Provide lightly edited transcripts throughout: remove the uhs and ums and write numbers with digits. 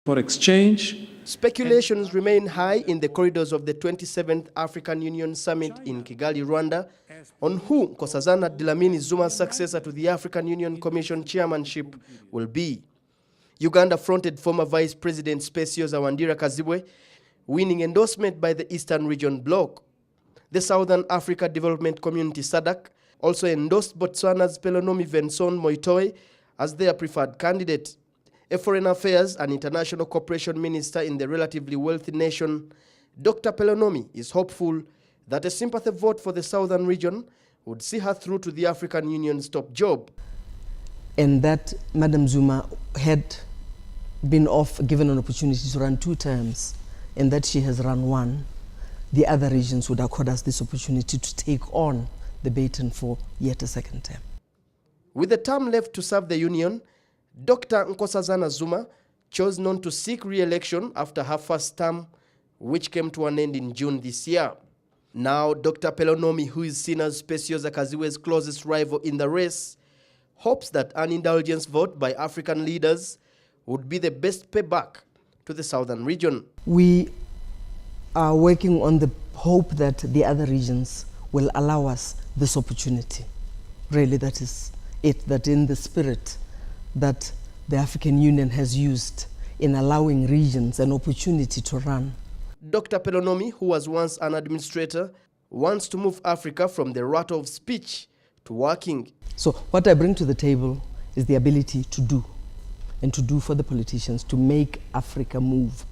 for exchange. Speculations remain high in the corridors of the 27th African Union Summit in Kigali, Rwanda, on who Nkosazana Dlamini Zuma's successor to the African Union Commission chairmanship will be. Uganda-fronted former Vice President Specioza Kazibwe winning endorsement by the Eastern Region bloc. The Southern Africa Development Community SADC also endorsed Botswana's Pelonomi Vensom Moitoi as their preferred candidate. A Foreign Affairs and International Cooperation Minister in the relatively wealthy nation, Dr. Pelonomi is hopeful that a sympathy vote for the Southern region would see her through to the African Union's top job. And that Madam Zuma had been given an opportunity to run 2 terms, and that she has run 1. The other regions would accord us this opportunity to take on the baton for yet a 2nd term. With the term left to serve the Union, Dr. Nkosazana Zuma chose not to seek re-election after her first term, which came to an end in June this year. Now, Dr. Pelonomi, who is seen as Specioza Kazibwe's closest rival in the race, hopes that an indulgence vote by African leaders would be the best payback to the Southern region. We are working on the hope that the other regions will allow us this opportunity. Really, that is it, that in the spirit that the African Union has used in allowing regions an opportunity to run. Dr. Pelonomi, who was once an administrator, wants to move Africa from the rut of speech to working. So what I bring to the table is the ability to do, and to do for the politicians, to make Africa move.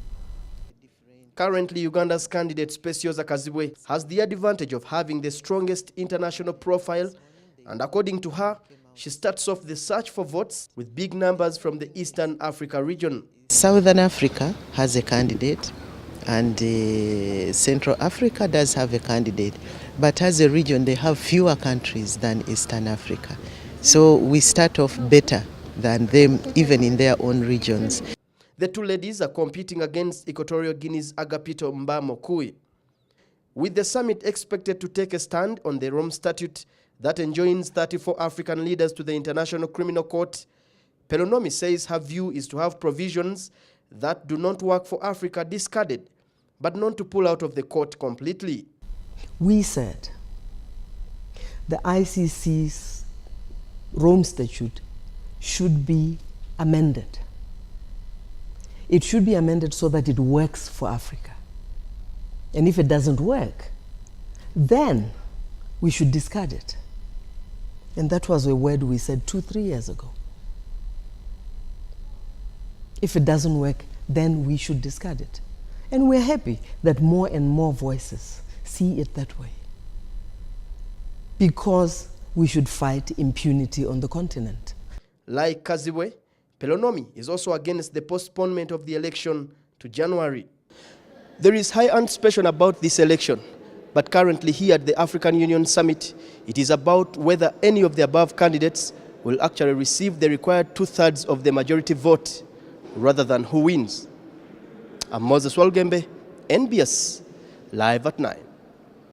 Currently, Uganda's candidate Specioza Kazibwe has the advantage of having the strongest international profile, and according to her, she starts off the search for votes with big numbers from the Eastern Africa region. Southern Africa has a candidate, and Central Africa does have a candidate. But as a region, they have fewer countries than Eastern Africa. So we start off better than them, even in their own regions. The 2 ladies are competing against Equatorial Guinea's Agapito Mba. With the summit expected to take a stand on the Rome Statute that enjoins 34 African leaders to the International Criminal Court, Pelonomi says her view is to have provisions that do not work for Africa discarded, but not to pull out of the court completely. We said the ICC's Rome Statute should be amended. It should be amended so that it works for Africa. And if it doesn't work, then we should discard it. And that was a word we said 2-3 years ago. If it doesn't work, then we should discard it. And we're happy that more and more voices see it that way. Because we should fight impunity on the continent. Like Kazibwe, Pelonomi is also against the postponement of the election to January. There is high anticipation about this election, but currently here at the African Union Summit, it is about whether any of the above candidates will actually receive the required 2/3 of the majority vote, rather than who wins. I'm Walugembe, NBS, live at 9.